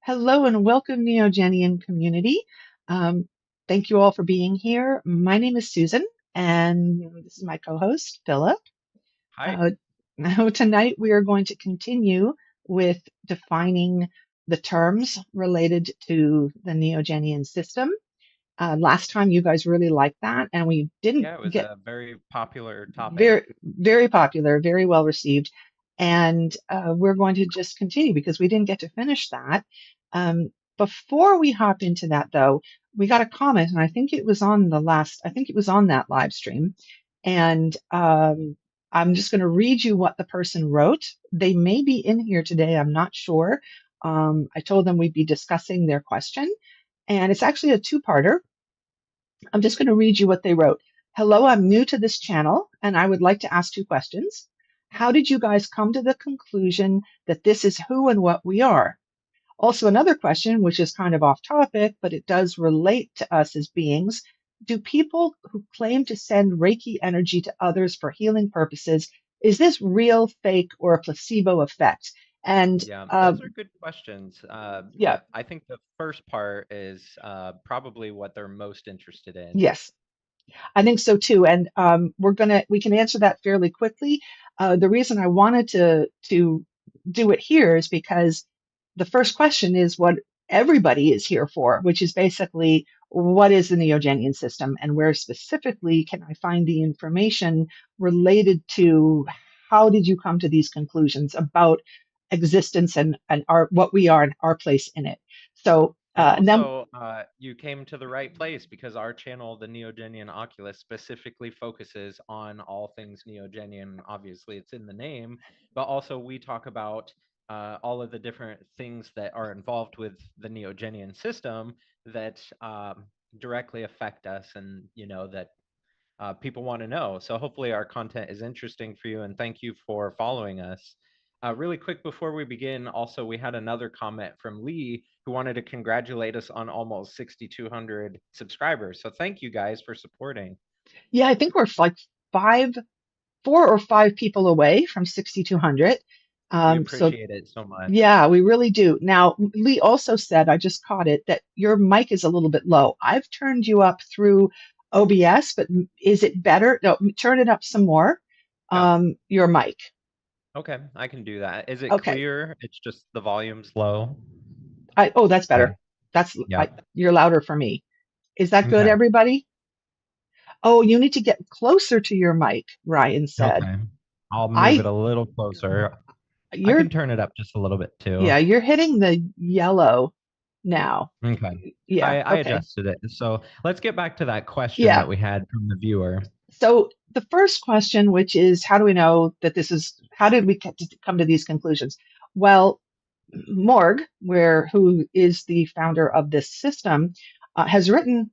Hello and welcome, Neogenian community. Um, Thank you all for being here. My name is Susan, and this is my co-host, Philip. Hi. Uh, Now, tonight we are going to continue with defining the terms related to the Neogenian system. Last time you guys really liked that, and we didn't Yeah, it was get a very popular topic. very, very popular, very well received. And we're going to just continue because we didn't get to finish that. Before we hop into that, though, we got a comment, and I think it was on I think it was on that live stream. And I'm just going to read you what the person wrote. They may be in here today, I'm not sure. I told them we'd be discussing their question, and it's actually a two-parter. I'm just going to read you what they wrote. Hello, I'm new to this channel and I would like to ask two questions. How did you guys come to the conclusion that this is who and what we are? Also, another question, which is kind of off topic, but it does relate to us as beings. Do people who claim to send Reiki energy to others for healing purposes, is this real, fake, or a placebo effect? And Yeah, those are good questions. yeah, I think the first part is probably what they're most interested in. yes, I think so too, and we can answer that fairly quickly. The reason I wanted to do it here is because the first question is what everybody is here for, which is basically what is the Neogenian system, and where specifically can I find the information related to how did you come to these conclusions about existence and our what we are and our place in it. So And and then also, you came to the right place because our channel, the Neogenian Oculus, specifically focuses on all things Neogenian. Obviously, it's in the name, but also we talk about all of the different things that are involved with the Neogenian system that directly affect us, and that people want to know. So hopefully our content is interesting for you, and thank you for following us. Really quick before we begin, also we had another comment from Lee who wanted to congratulate us on almost 6,200 subscribers. So thank you guys for supporting. yeah, I think we're like five 4 or 5 people away from 6,200. We So appreciate it so much. yeah, we really do. Now, Lee also said, I just caught it, that your mic is a little bit low. I've turned you up through OBS, but is it better? No, turn it up some more. Yeah. Your mic. Okay, I can do that. Is it Okay. clear? It's just the volume's low. Oh, that's Okay. better. That's Yeah. you're louder for me. Is that good, Okay. everybody? Oh, you need to get closer to your mic, Ryan said. Okay. I'll move it I, a little closer. I you're, can turn it up just a little bit too. yeah, you're hitting the yellow now. Okay. Yeah, I okay. adjusted it. So let's get back to that question Yeah. that we had from the viewer. So the first question, which is, how do we know that how did we come to these conclusions? Well, Morg, who is the founder of this system, has written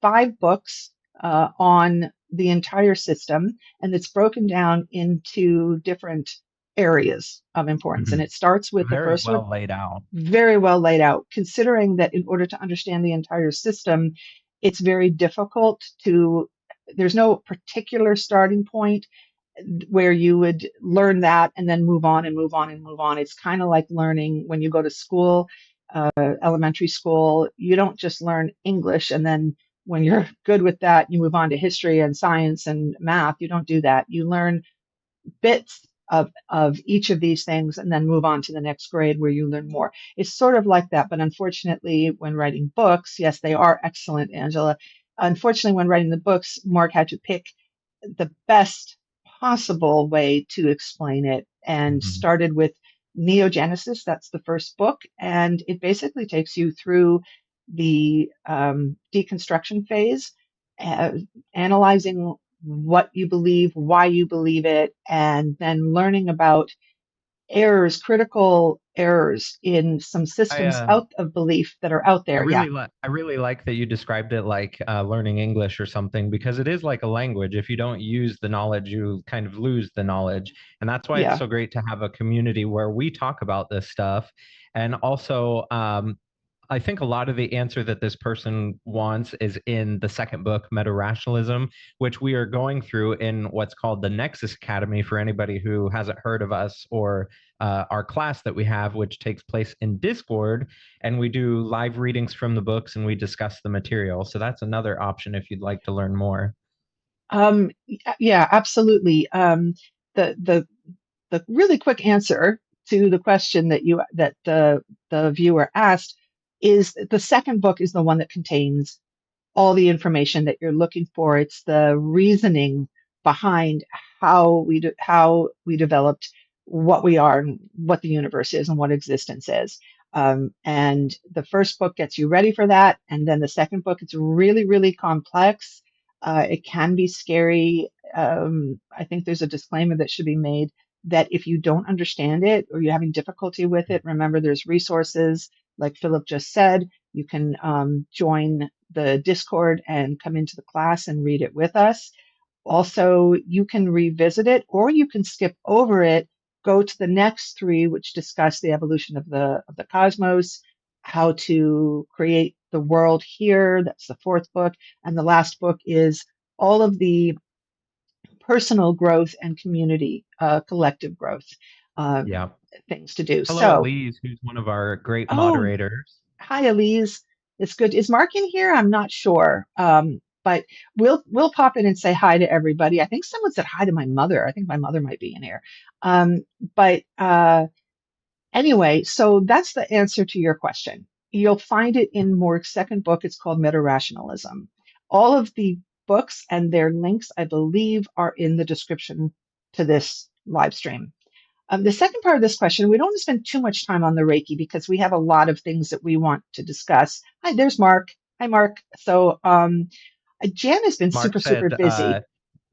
5 books on the entire system, and it's broken down into different areas of importance. And Mhm. it starts with the Very first one, well laid out. very well laid out, considering that in order to understand the entire system, it's very difficult there's no particular starting point where you would learn that and then move on and move on and move on. It's kind of like learning when you go to school, elementary school, you don't just learn English and then when you're good with that, you move on to history and science and math. You don't do that. You learn bits of each of these things and then move on to the next grade where you learn more. It's sort of like that, but unfortunately, when writing books, yes, they are excellent, Angela. Unfortunately, when writing the books, Mark had to pick the best possible way to explain it and Mhm. started with Neogenesis. That's the first book. And it basically takes you through the deconstruction phase, uh, analyzing what you believe, why you believe it, and then learning about errors, critical errors in some I systems out of belief that are out there. Yeah, I really like that you described it like learning English or something, because it is like a language. If you don't use the knowledge, you kind of lose the knowledge. And that's why it's yeah, so great to have a community where we talk about this stuff. And also, I think a lot of the answer that this person wants is in the second book, Metarationalism, which we are going through in what's called the Nexus Academy for anybody who hasn't heard of us, or our class that we have, which takes place in Discord. And we do live readings from the books and we discuss the material. So that's another option if you'd like to learn more. Yeah, absolutely. The the the really quick answer to the question that the viewer asked is the second book is the one that contains all the information that you're looking for. It's the reasoning behind how we developed what we are and what the universe is and what existence is. And the first book gets you ready for that, and then the second book, it's really, really complex. It can be scary. I think there's a disclaimer that should be made that if you don't understand it or you're having difficulty with it, remember there's resources like Philip just said. You can join the Discord and come into the class and read it with us. Also, you can revisit it or you can skip over it, go to the next three, which discuss the evolution of the cosmos, how to create the world here. That's the fourth book. And the last book is all of the personal growth and community, collective growth um, Yeah. things to do. Hello, So, Elise, who's one of our great oh, moderators. hi, Elise. It's good. Is Mark in here? I'm not sure. But we'll pop in and say hi to everybody. I think someone said hi to my mother. I think my mother might be in here. But anyway, so that's the answer to your question. You'll find it in Morg's second book. It's called Metarationalism. All of the books and their links, I believe, are in the description to this live stream. The second part of this question, we don't want to spend too much time on the Reiki because we have a lot of things that we want to discuss. Hi, there's Mark. Hi, Mark. So Jan has been Mark super, super said, busy.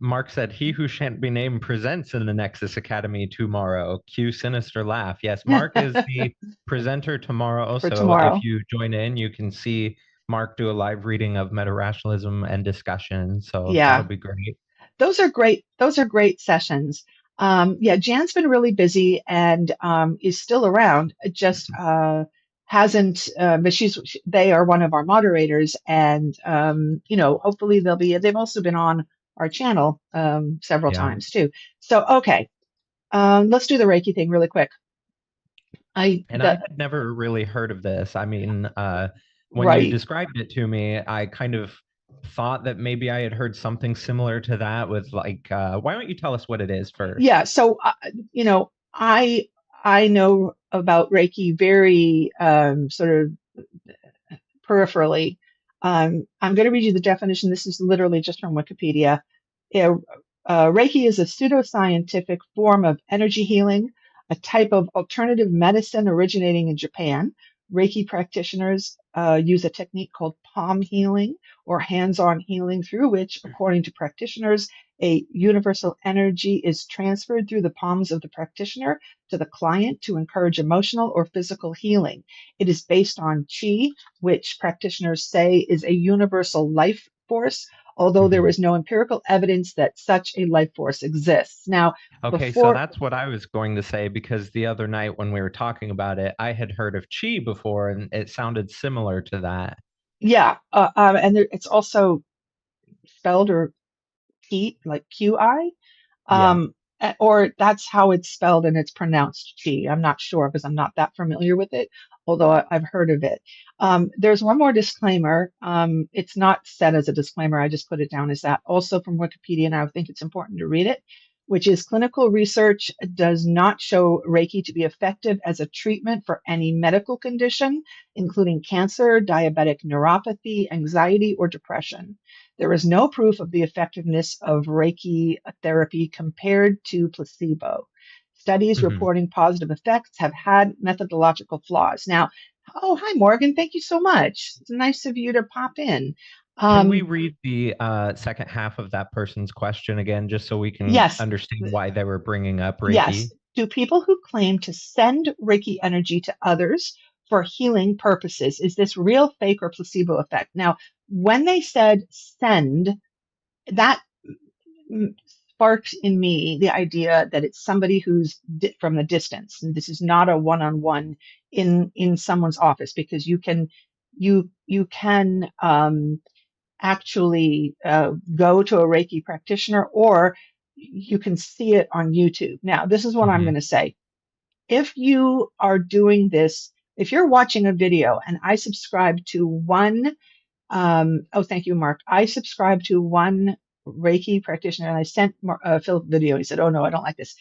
Mark said, "He who shan't be named presents in the Nexus Academy tomorrow." Cue sinister laugh. Yes, Mark is the presenter tomorrow. For So if tomorrow. you join in, you can see Mark do a live reading of Meta-rationalism and discussion. So that'll Yeah, be great. those are great. Those are great sessions. Yeah, Jan's been really busy and is still around. Just hasn't. But they are one of our moderators, and hopefully they'll be. They've also been on our channel several Yeah. times too. So okay, let's do the Reiki thing really quick. I And I the had never really heard of this. I mean, when you Right. described it to me, I kind of thought that maybe I had heard something similar to that with like, why don't you tell us what it is first? Yeah. So you know, I know about Reiki very sort of peripherally. I'm going to read you the definition. This is literally just from Wikipedia. Yeah, Reiki is a pseudoscientific form of energy healing, a type of alternative medicine originating in Japan. Reiki practitioners use a technique called palm healing or hands on healing, through which, according to practitioners, a universal energy is transferred through the palms of the practitioner to the client to encourage emotional or physical healing. It is based on qi, which practitioners say is a universal life force, although there Mhm. is no empirical evidence that such a life force exists. Now, Okay, so before, that's what I was going to say because the other night when we were talking about it, I had heard of chi before and it sounded similar to that. yeah, and it's also spelled or Qi, like QI. Yeah. Or that's how it's spelled and it's pronounced chi. I'm not sure because I'm not that familiar with it, although I've heard of it. There's one more disclaimer. It's not said as a disclaimer. I just put it down as that. Also from Wikipedia, and I think it's important to read it, which is clinical research does not show Reiki to be effective as a treatment for any medical condition, including cancer, diabetic neuropathy, anxiety, or depression. There is no proof of the effectiveness of Reiki therapy compared to placebo. Studies Mhm. reporting positive effects have had methodological flaws. Now, oh, hi, Morgan. Thank you so much. It's nice of you to pop in. Can we Um, read the second half of that person's question again, just so we can yes, understand why they were bringing up yes. Reiki? Do people who claim to send Reiki energy to others for healing purposes, is this real, fake, or placebo effect? Now, when they said send, that sparked in me the idea that it's somebody who's from the distance, and this is not a one-on-one in someone's office, because you can actually go to a Reiki practitioner, or you can see it on YouTube. Now, this is what I'm Hmm. going to say. If you are doing this, if you're watching a video, and I subscribe to one, oh, thank you, Mark. I subscribe to one Reiki practitioner, and I sent Philip a video. He said, "Oh no, I don't like this."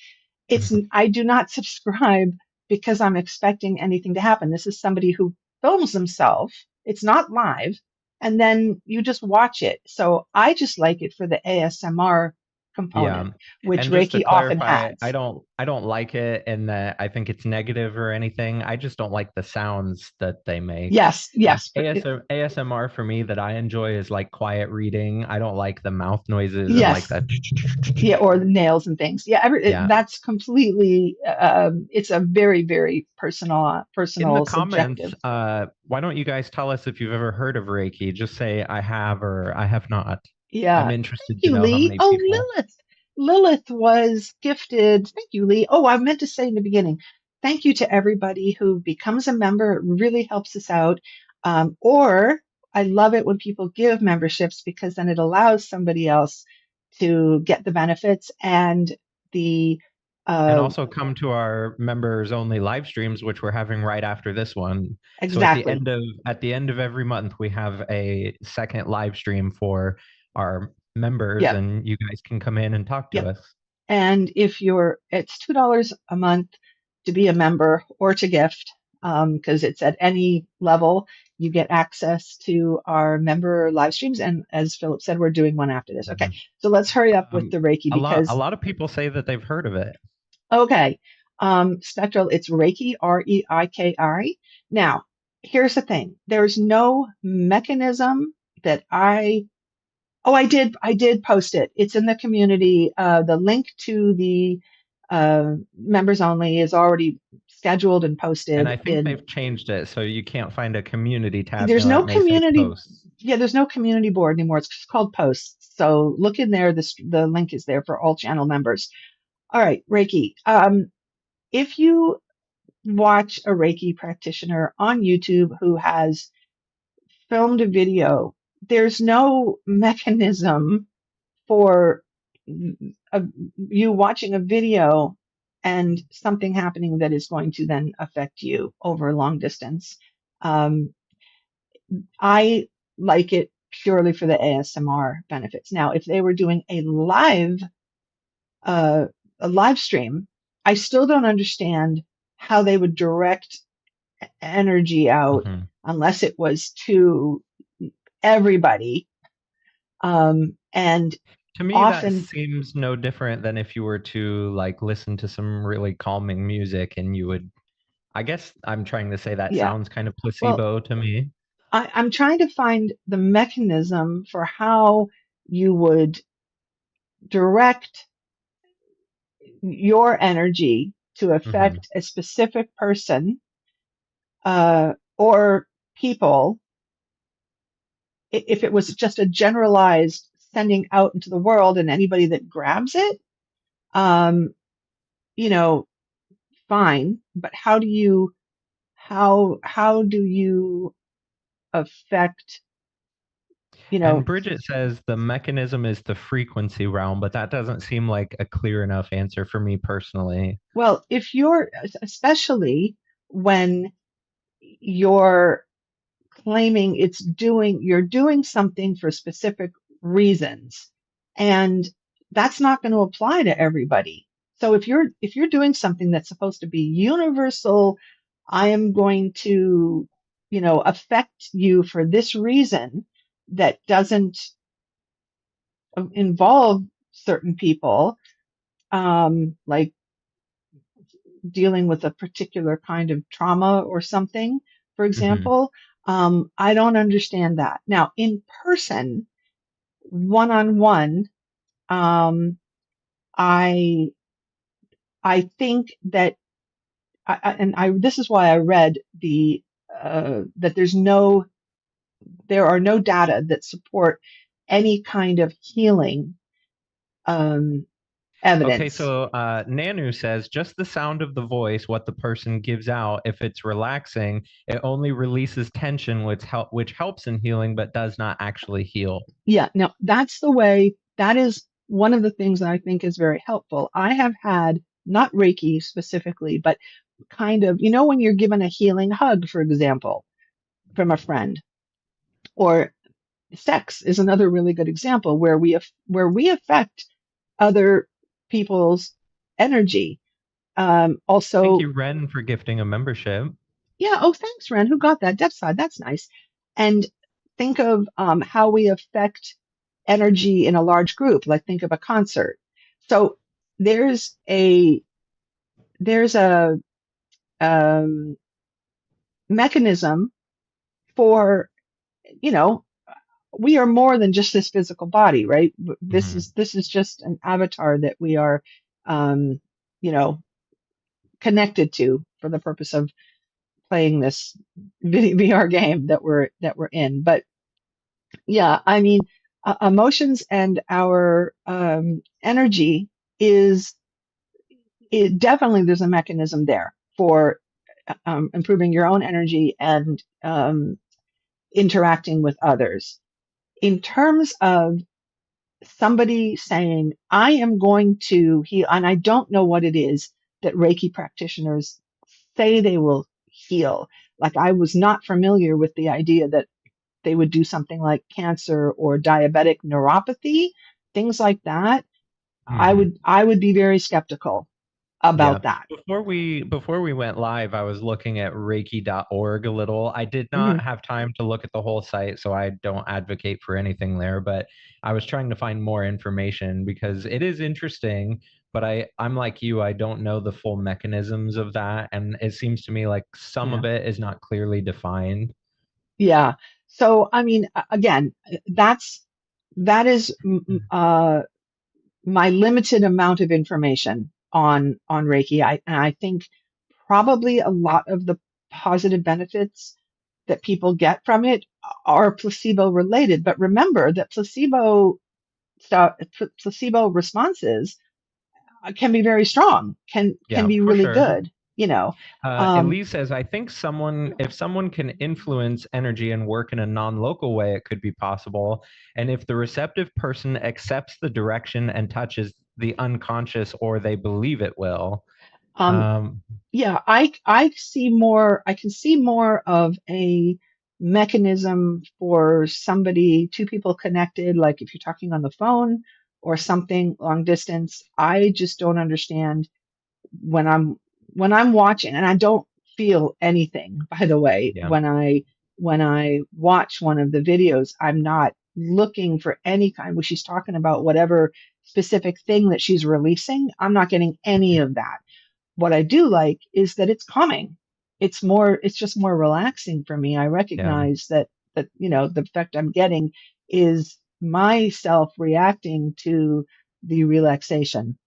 I do not subscribe because I'm expecting anything to happen. This is somebody who films themselves. It's not live, and then you just watch it. So I just like it for the ASMR Yeah. component, which And just to Reiki often clarify, has. I don't like it in that I think it's negative or anything. I just don't like the sounds that they make. Yes, yes, ASMR for me that I enjoy is like quiet reading. I don't like the mouth noises and like yes. that. Yeah, or the nails and things. Yeah, Yeah. that's completely. It's a very, very In the personal, comments, subjective. why don't you guys tell us if you've ever heard of Reiki? Just say I have or I have not. I'm Yeah. Thank interested to you, know how Lee. many Oh, people. Lilith. Lilith was gifted. Thank you, Lee. Oh, I meant to say in the beginning, thank you to everybody who becomes a member. It really helps us out. Or I love it when people give memberships, because then it allows somebody else to get the benefits and the And uh, also come to our members only live streams, which we're having right after this one. So exactly. at the end of every month, we have a second live stream for our members, Yeah. and you guys can come in and talk to Yep. us. And if it's $2 a month to be a member or to gift, because it's at any level. You get access to our member live streams, and as Philip said, we're doing one after this. Okay, Mhm. so let's hurry up with the Reiki, A because lot of people say that they've heard of it. okay, spectral. It's Reiki, Reiki. Now, here's the thing: there's no mechanism that I. Oh, I did post it. It's in the community. The link to the members only is already scheduled and And posted I think in. they've changed it so you can't find a community tab There's now. no It may say community. posts. Yeah, there's no community board anymore. It's just called posts. So look in there. The link is there for all channel members. All right, Reiki. If you watch a Reiki practitioner on YouTube who has filmed a video, there's no mechanism for a, you watching a video and something happening that is going to then affect you over a long distance. Um, I like it purely for the ASMR benefits. Now, if they were doing uh, a live stream, I still don't understand how they would direct energy out Mhm. unless it was to everybody. And To me, that often, seems no different than if you were to like listen to some really calming music and you would, I guess I'm trying to say that yeah. sounds kind of Well, placebo to me. I'm trying to find the mechanism for how you would direct your energy to Hmm. affect a specific person or people. If it was just a generalized sending out into the world, and anybody that grabs it, um, you know, fine. But how do you affect, you And know, Bridget says the mechanism is the frequency realm, but that doesn't seem like a clear enough answer for me personally. well, if you're, especially when you're claiming you're doing something for specific reasons, and that's not going to apply to everybody. So if you're doing something that's supposed to be universal, I am going to, affect you for this reason, that doesn't involve certain people, like dealing with a particular kind of trauma or something, for Hmm. example. I don't understand that. Now, in person, one on one, I I think that, this is why I read that there are no data that support any kind of healing. Okay, evidence. so Nanu says just the sound of the voice, what the person gives out, if it's relaxing, it only releases tension, which helps in healing, but does not actually heal. Yeah, no, that's the way, that is one of the things that I think is very helpful. I have had, not Reiki specifically, but kind of, when you're given a healing hug, for example, from a friend, or sex is another really good example where we affect other people's energy. Thank Also, you, Ren, for gifting a membership. yeah, oh, thanks, Ren. Who got that? Depth side, that's nice. And think of how we affect energy in a large group, like think of a concert. So there's a there's a um, mechanism for, you know, we are more than just this physical body, right? Mhm. This is just an avatar that we are, um, you know, connected to for the purpose of playing this VR game that we're in. But yeah, I mean, emotions and our energy is it definitely there's a mechanism there for improving your own energy and interacting with others. In terms of somebody saying, I am going to heal, and I don't know what it is that Reiki practitioners say they will heal. Like, I was not familiar with the idea that they would do something like cancer or diabetic neuropathy, things like that. Mhm. I would be very skeptical Yeah. about that. Before we went live, I was looking at reiki.org a little. I did not Mhm. have time to look at the whole site, so I don't advocate for anything there, but I was trying to find more information because it is interesting, but I'm like you, I don't know the full mechanisms of that, and it seems to me like some Yeah. of it is not clearly defined. Yeah. So, I mean, again, that's that is my limited amount of information on Reiki. And I think probably a lot of the positive benefits that people get from it are placebo related. But remember that placebo responses can be very strong, can Yeah, be for really sure. good. You know, um, Elise says, I think if someone can influence energy and work in a non-local way, it could be possible. And if the receptive person accepts the direction and touches the unconscious or they believe it will. um, Um, yeah, I can see more of a mechanism for somebody, two people connected, like if you're talking on the phone or something long distance. I just don't understand when I'm watching, and I don't feel anything, by the way, yeah. when I watch one of the videos. I'm not looking for any kind, when she's talking about whatever specific thing that she's releasing. I'm not getting any of that. What I do like is that it's calming. It's just more relaxing for me. I Yeah. recognize that the effect I'm getting is myself reacting to the relaxation.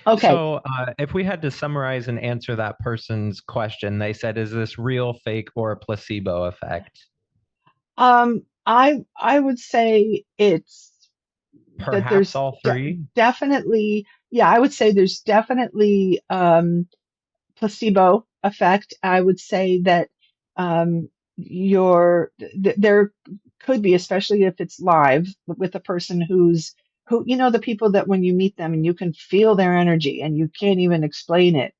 Okay. So, if we had to summarize and answer that person's question, they said, is this real, fake, or a placebo effect? I would say it's that Perhaps all three. definitely, yeah, I would say there's definitely placebo effect. I would say that there could be, especially if it's live with a person who, the people that when you meet them and you can feel their energy and you can't even explain it.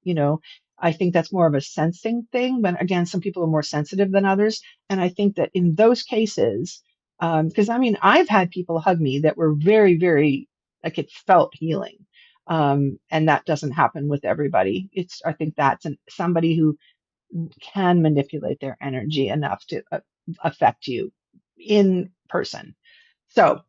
I think that's more of a sensing thing. But again, some people are more sensitive than others. And I think that in those cases, because I mean, I've had people hug me that were very, very, like, it felt healing, and that doesn't happen with everybody. I think that's somebody who can manipulate their energy enough to affect you in person. So,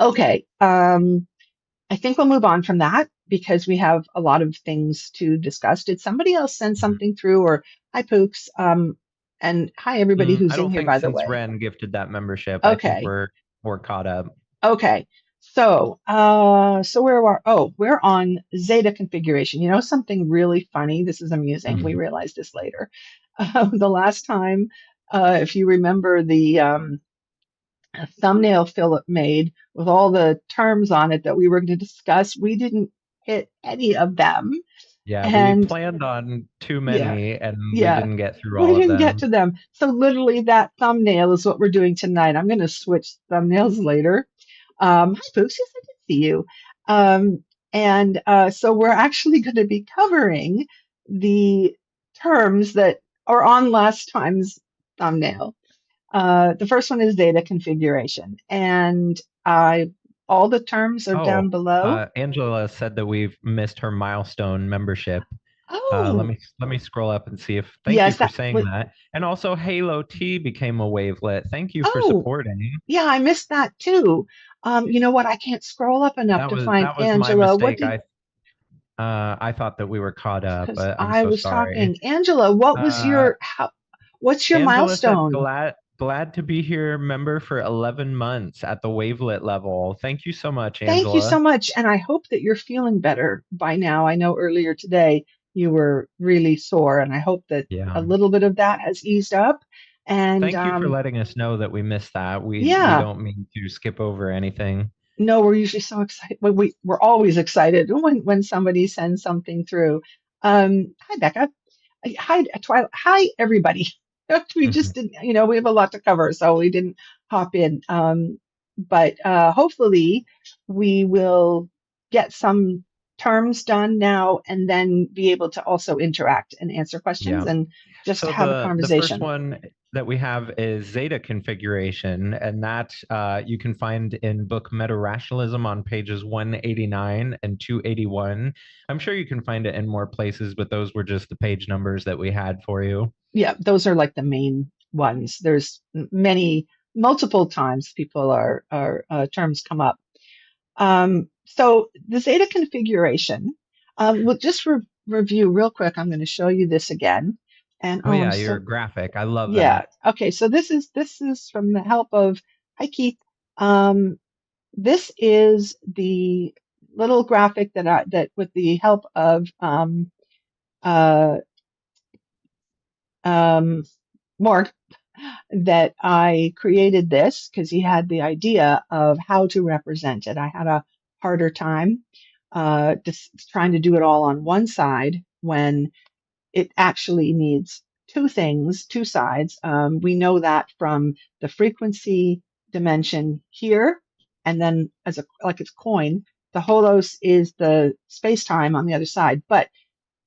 okay, I think we'll move on from that because we have a lot of things to discuss. Did somebody else send Mhm. something through? Or hi, Pooks, and hi everybody I who's in don't here, think by the since way. Ren gifted that membership, I think Okay, we're caught up. okay. So we're on Zeta configuration. Something really funny. This is amusing. We Mhm. realized this later. The last time, if you remember a thumbnail Philip made with all the terms on it that we were going to discuss. We didn't hit any of them. Yeah, we And planned on too yeah, many and we yeah, didn't get through we all of didn't get them. to them. So literally that thumbnail is what we're doing tonight. I'm going to switch thumbnails later. Hi, Poops. Yes, I did see you. So we're actually going to be covering the terms that are on last time's thumbnail. The first one is Zeda Configuration, and all the terms are Oh, down below. Angela said that we've missed her milestone membership. Oh, Let me scroll up and see if. Thank you yes, for that saying was. that. And also, Halo T became a wavelet. Thank you for Oh, supporting. yeah, I missed that too. You know what? I can't scroll up enough to find That was my Angela. What mistake. did? I thought that we were caught up, Because but I'm I so was sorry. talking. Angela, what was Uh, your how? What's your Angela said milestone? glad to be here, member for 11 months at the wavelet level. Thank you so much, Thank you so Angela. much, and I hope that you're feeling better by now. I know earlier today you were really sore, and I hope that Yeah. a little bit of that has eased up. And Thank you for letting us know that we missed that. We yeah, don't mean to skip over anything. no, we're usually so excited. We're always excited when somebody sends something through. Hi, Becca. Hi, Twilight. Hi, everybody. We just didn't, we have a lot to cover, so we didn't hop in. But hopefully, we will get some terms done now and then be able to also interact and answer questions Yeah. and just So have a the first conversation. one that we have is Zeta Configuration, and that you can find in book Metarationalism on pages 189 and 281. I'm sure you can find it in more places, but those were just the page numbers that we had for you. Yeah, those are like the main ones. There's multiple times people are terms come up. So the Zeta configuration, we'll just review real quick. I'm going to show you this again. And Oh oh, I'm yeah, your so, graphic. I love yeah. that. Okay, so this is from the help of, hi Keith. Um, this is the little graphic that with the help of uh, um, Morg, that I created this because he had the idea of how to represent it. I had a harder time just trying to do it all on one side when it actually needs two things, two sides. We know that from the frequency dimension here, and then as a like it's coin, the holos is the space time on the other side, but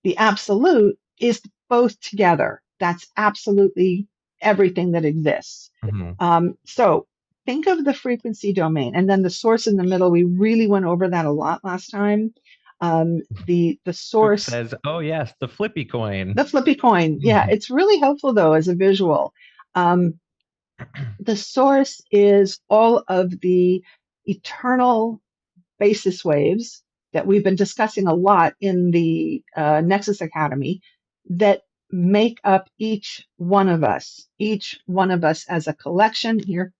the absolute is both together. That's absolutely everything that exists. Mhm. So think of the frequency domain and then the source in the middle. We really went over that a lot last time. The Oop source, says, "Oh yes, the flippy coin." the flippy coin. Yeah, it's really helpful though as a visual. Um, the source is all of the eternal basis waves that we've been discussing a lot in the Nexus Academy that make up each one of us as a collection. Here,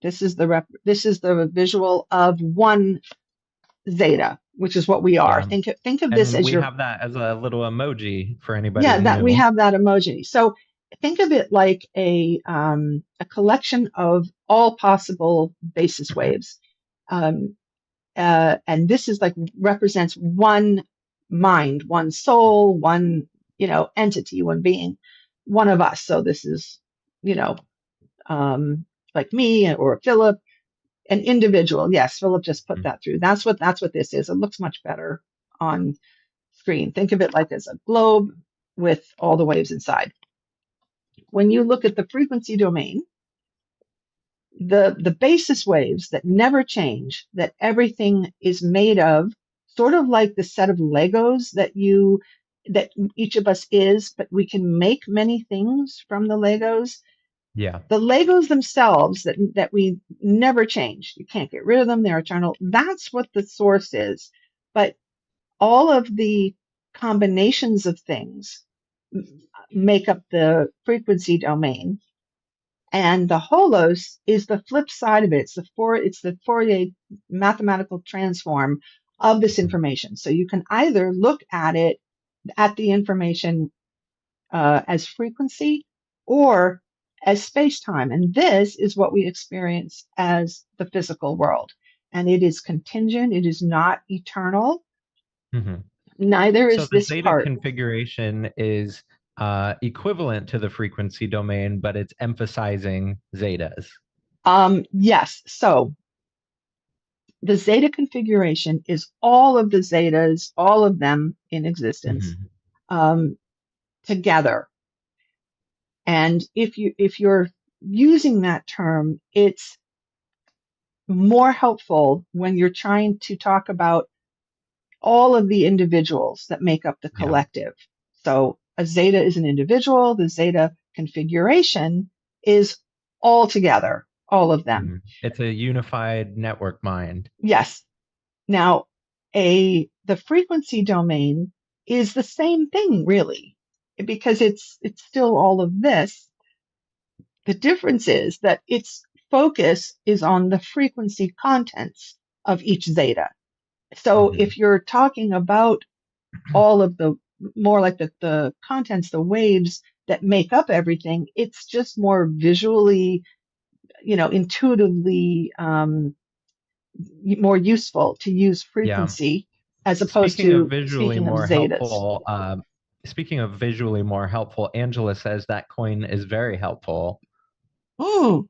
this is the visual of one zeta, which is what we are. Yeah. Think of this And as we your, have that as a little emoji for anybody yeah, that we new. have that emoji. So think of it like a collection of all possible basis waves. Um, and this is like represents one mind, one soul, one entity, one being, one of us. So this is you know like me or Philip, an individual. Yes, Philip just put that through. That's what this is. It looks much better on screen. Think of it like as a globe with all the waves inside. When you look at the frequency domain, the basis waves that never change, that everything is made of, sort of like the set of Legos that each of us is, but we can make many things from the Legos. Yeah. The Legos themselves that we never change. You can't get rid of them, they're eternal. That's what the source is. But all of the combinations of things make up the frequency domain. And the holos is the flip side of it. It's the Fourier mathematical transform of this information. So you can either look at the information as frequency, or as space-time. And this is what we experience as the physical world. And it is contingent, it is not eternal. Mhm. Neither So is the this Zeta part. configuration is equivalent to the frequency domain, but it's emphasizing zetas. Yes, so the Zeta configuration is all of the zetas, all of them in existence, Mhm. um, together. And if you're using that term, it's more helpful when you're trying to talk about all of the individuals that make up the Yeah. collective. So a zeta is an individual, the zeta configuration is all together, all of them. It's a unified network mind. Yes. Now, the frequency domain is the same thing really, because it's still all of this. The difference is that its focus is on the frequency contents of each zeta. So Mhm. if you're talking about all of the more like the contents, the waves that make up everything, it's just more visually, intuitively more useful to use Yeah. frequency as opposed Speaking of to visually speaking of more zetas. helpful, Angela says that coin is very helpful, Oh,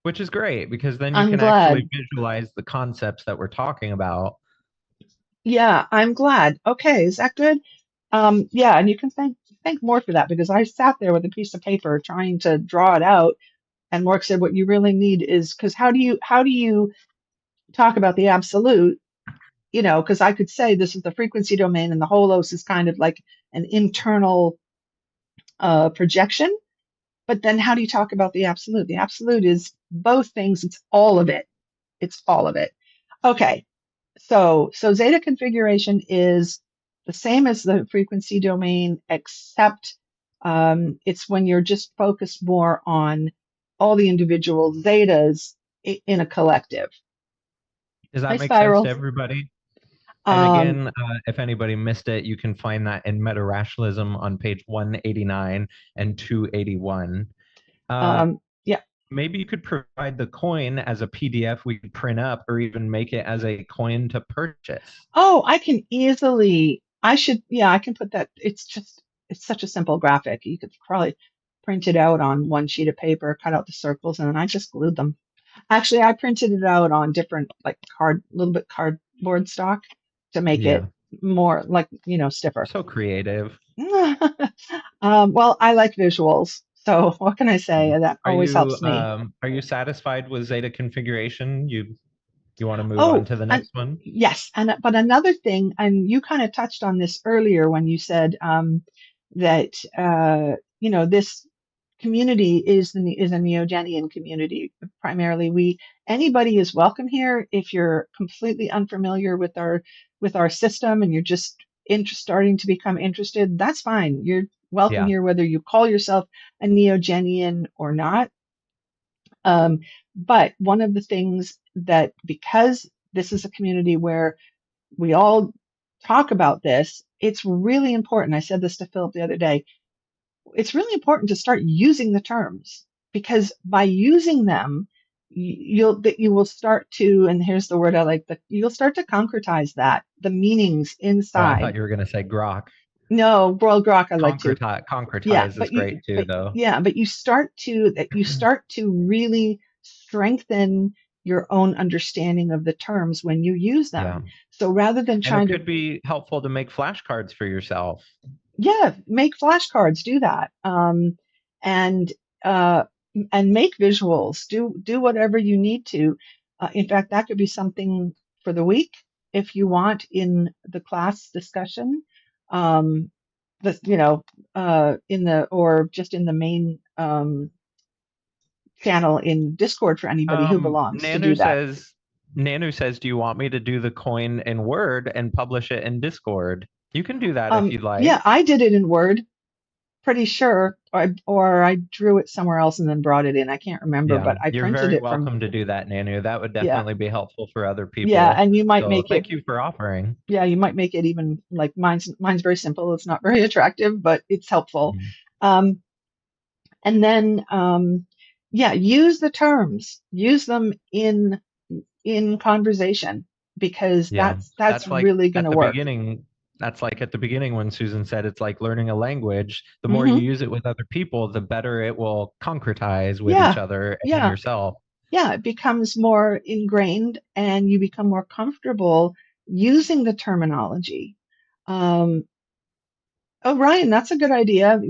which is great because then you I'm can actually glad. visualize the concepts that we're talking about. Yeah, I'm glad. Okay, is that good? Yeah, and you can thank Mork for that because I sat there with a piece of paper trying to draw it out, and Mork said what you really need is because how do you talk about the absolute? Because I could say this is the frequency domain and the holos is kind of like an internal projection. But then how do you talk about the absolute? The absolute is both things. It's all of it. It's all of it. Okay. So zeta configuration is the same as the frequency domain, except it's when you're just focused more on all the individual zetas in a collective. Does Hi, that make sense to Spiral. everybody? And Um, again, if anybody missed it, you can find that in Metarationalism on page 189 and 281. Uh, yeah. Maybe you could provide the coin as a PDF we could print up or even make it as a coin to purchase. Oh, I can easily, I should, yeah, I can put that. It's such a simple graphic. You could probably print it out on one sheet of paper, cut out the circles, and then I just glued them. Actually, I printed it out on different, like little bit cardboard stock to make it Yeah. more like, stiffer. So creative. Well, I like visuals. So what can I say? That always helps me. Are you satisfied with Zeta configuration? You want to move on Oh, to the and next one? yes, and but another thing, and you kind of touched on this earlier when you said that this community is a Neogenian community. Primarily, anybody is welcome here. If you're completely unfamiliar with our system and you're just starting to become interested, that's fine. You're welcome Yeah. here, whether you call yourself a Neogenian or not. Um, but one of the things that, because this is a community where we all talk about this, it's really important. I said this to Philip the other day. It's really important to start using the terms because by using them, you will start to, and here's the word I like, you'll start to concretize the meanings Oh, I thought inside. you were going to say grok. No, world grok I like to. Yeah, Concretize is great too, but though. yeah, but you start to really strengthen your own understanding of the terms when you use Yeah. them. So rather than And it trying to, could be helpful to make flashcards for yourself. yeah, make flashcards, do that, and uh, and make visuals. Do whatever you need to. In fact, that could be something for the week if you want in the class discussion. Um, the in the or just in the main channel in Discord for anybody who Um, belongs to do Nanu that. says, Nanu says, do you want me to do the coin in Word and publish it in Discord? You can do that if you'd like. Yeah, I did it in Word, pretty sure, or I drew it somewhere else and then brought it in. I can't remember, Yeah, but I you're printed very it from, welcome to do that, Nanu. That would yeah, definitely be helpful for other yeah, people. and you might So make it, thank you for offering. yeah, you might make it even like mine's very simple. It's not very attractive, but it's helpful. Mhm. Um, And then, yeah, use the terms, use them in conversation, because Yeah. that's That's like really going at to the work. beginning. That's like at the beginning when Susan said it's like learning a language. The more you Hmm. use it with other people, the better it will concretize with each Yeah, other and yeah, yourself. yeah. It becomes more ingrained, and you become more comfortable using the terminology. Um, oh, Ryan, that's a good idea.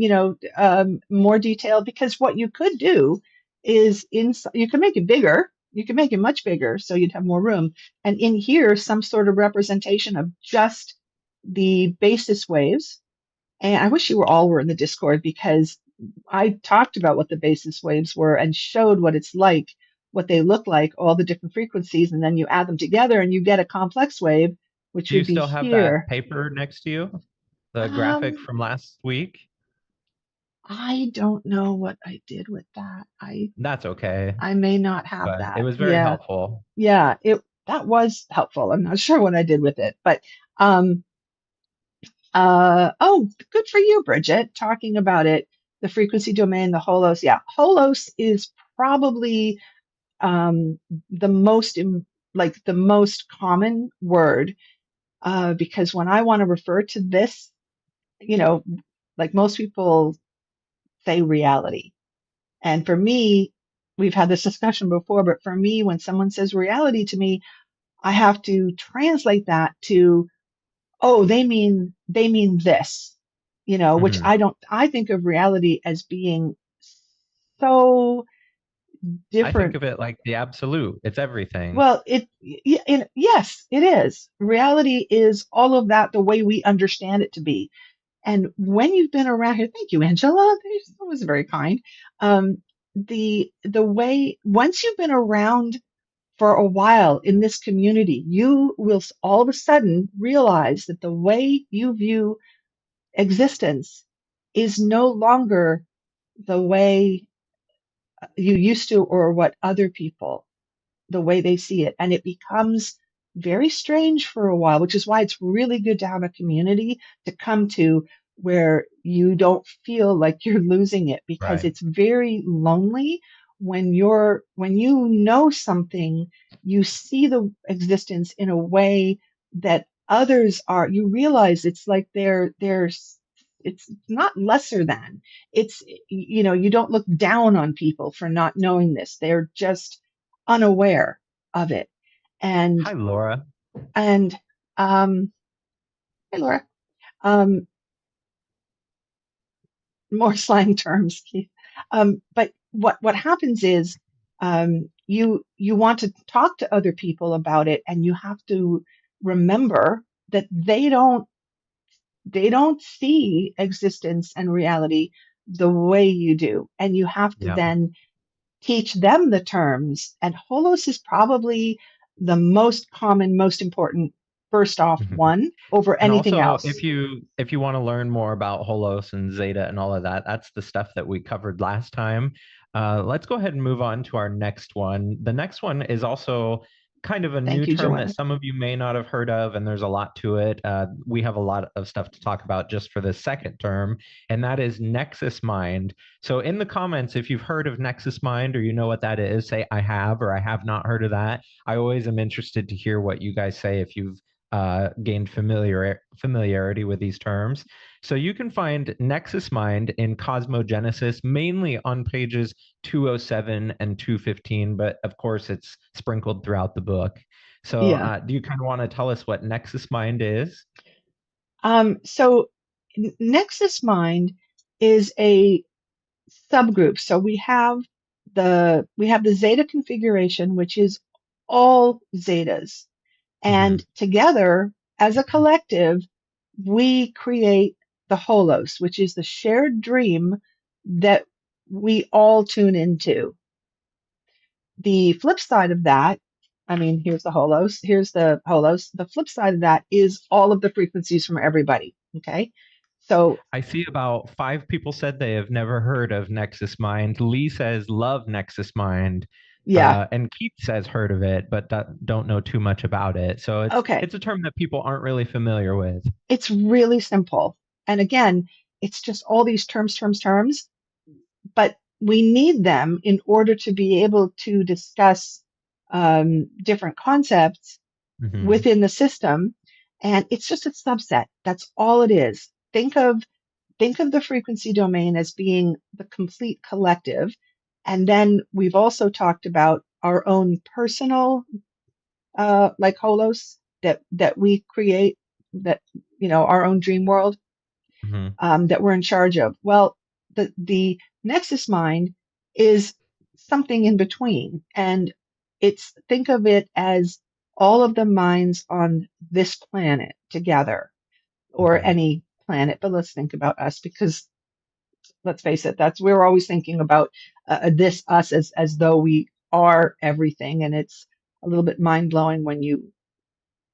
More detailed, because what you could do is you can make it bigger. You can make it much bigger, so you'd have more room. And in here, some sort of representation of just the basis waves. And I wish you all were in the Discord, because I talked about what the basis waves were and showed what it's like, what they look like, all the different frequencies, and then you add them together and you get a complex wave, which Do you would be still have that here. paper next to you? The graphic Um, from last week? I don't know what I did with that. That's okay, I may not have but it that. was very Yeah. helpful. Yeah, it that was helpful. I'm not sure what I did with it, but um oh, good for you, Bridget, talking about it. The frequency domain, the Holos. Yeah, Holos is probably um the most like the most common word, because when I want to refer to this, you know, like most people say reality. And for me, we've had this discussion before, but for me, when someone says reality to me, I have to translate that to, oh, they mean this, which Hmm. I think of reality as being so I think different. of it like the absolute. It's everything. Well, yes, it is. Reality is all of that the way we understand it to be. And when you've been around here, thank you, Angela. That was very kind. Um, the way once you've been around for a while in this community, you will all of a sudden realize that the way you view existence is no longer the way you used to, or what other people, the way they see it. And it becomes very strange for a while, which is why it's really good to have a community to come to, where you don't feel like you're losing it, because Right. it's very lonely when you know something, you see the existence in a way that others are, you realize it's like it's not lesser than, it's, you don't look down on people for not knowing this. They're just unaware of it. And Hi, Laura. and hey, Laura, um, more slang terms, Keith. But what happens is, you want to talk to other people about it, and you have to remember that they don't see existence and reality the way you do, and you have to Yeah. then teach them the terms. And Holos is probably the most common, most important, first off one over And anything also, else. if you want to learn more about Holos and Zeta and all of that, that's the stuff that we covered last time. Let's go ahead and move on to our next one. The next one is also kind of a new Thank you, term that Joanna. some of you may not have heard of, and there's a lot to it. We have a lot of stuff to talk about just for the second term, and that is Nexus Mind. So, in the comments, if you've heard of Nexus Mind or you know what that is, say I have or I have not heard of that. I always am interested to hear what you guys say if you've gained familiarity with these terms. So you can find Nexus Mind in Cosmogenesis mainly on pages 207 and 215, but of course it's sprinkled throughout the book. So Yeah. do you kind of want to tell us what Nexus Mind is? So Nexus Mind is a subgroup. So we have the Zeta configuration, which is all zetas, Mm-hmm. and together as a collective, we create the Holos, which is the shared dream that we all tune into. The flip side of that, I mean, here's the Holos. The flip side of that is all of the frequencies from everybody. Okay. So, I see about five people said they have never heard of Nexus Mind. Lee says love Nexus Mind. yeah. And Keith says heard of it, but don't know too much about it. So Okay. it's a term that people aren't really familiar with. It's really simple. And again, it's just all these terms, terms, terms. But we need them in order to be able to discuss different concepts Hmm. within the system. And it's just a subset. That's all it is. Think of the frequency domain as being the complete collective. And then we've also talked about our own personal, like Holos that we create, that, our own dream world, Hmm. that we're in charge of. Well, the Nexus Mind is something in between, and think of it as all of the minds on this planet together, or Hmm. any planet, but let's think about us, because let's face it, that's we're always thinking about this us as though we are everything, and it's a little bit mind blowing when you